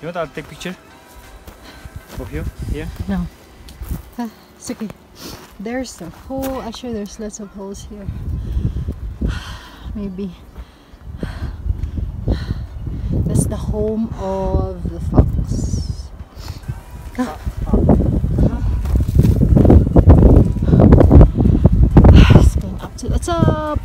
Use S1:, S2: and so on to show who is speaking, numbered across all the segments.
S1: You want to take picture of you here?
S2: No. It's okay. There's a hole. Actually, there's lots of holes here. Maybe that's the home of the fox. It's going up to the top.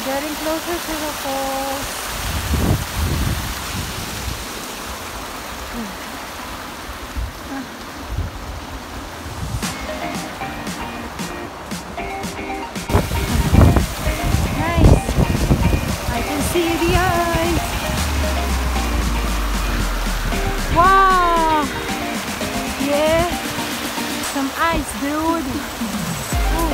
S2: Getting closer to the falls. Nice. I can see the eyes. Wow. Yeah. Some ice, dude. Oh.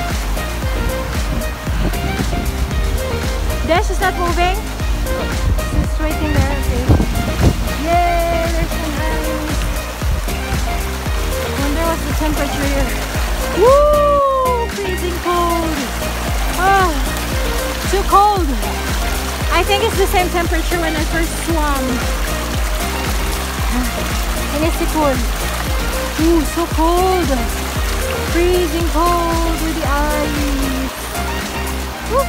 S2: Desh is not moving. It's just waiting there. Okay. Yay! There's some ice. I wonder what's the temperature here. Woo! Freezing cold. Oh, too cold. I think it's the same temperature when I first swam. And it's cold. Ooh, so cold. Freezing cold with the ice. Woo!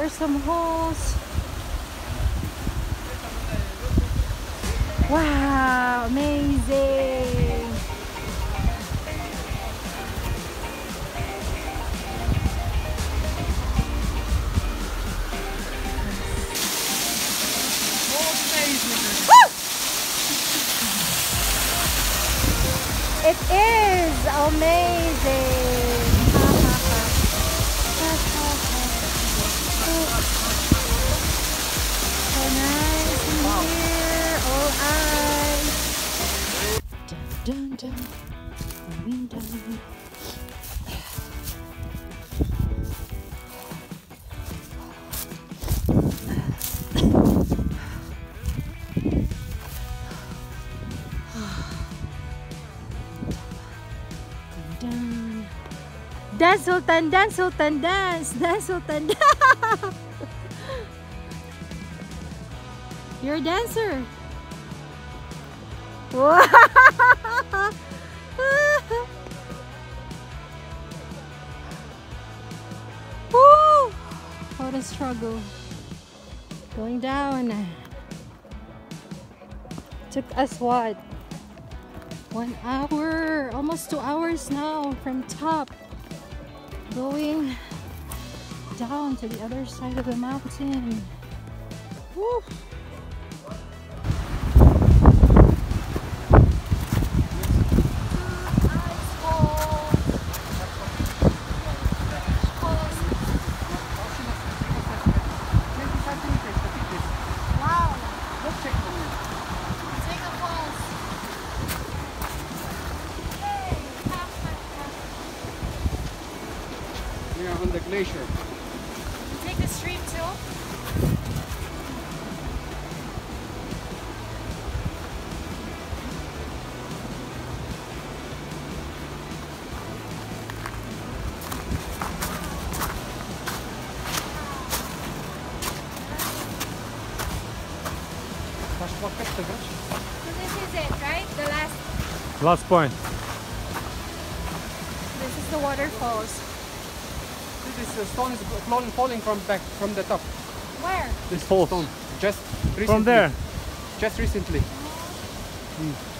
S2: Some holes. Wow, amazing. It is amazing. So nice in here, all eyes. Dun dun dun, going down. Dance, Sultan, dance, Sultan, dance, dance, Sultan, dance. You're a dancer. Wow. Woo. What a struggle. Going down. Took us what? 1 hour, almost 2 hours now from top. Going down to the other side of the mountain. Woo.
S1: On the glacier.
S2: You take the stream too?
S1: the bridge.
S2: So this is it, right? The last.
S3: Last point.
S2: This is the waterfalls.
S1: This stone is falling from the top.
S2: Where?
S1: This falls stone. Just recently.
S3: From there.
S1: Just recently.
S2: Oh.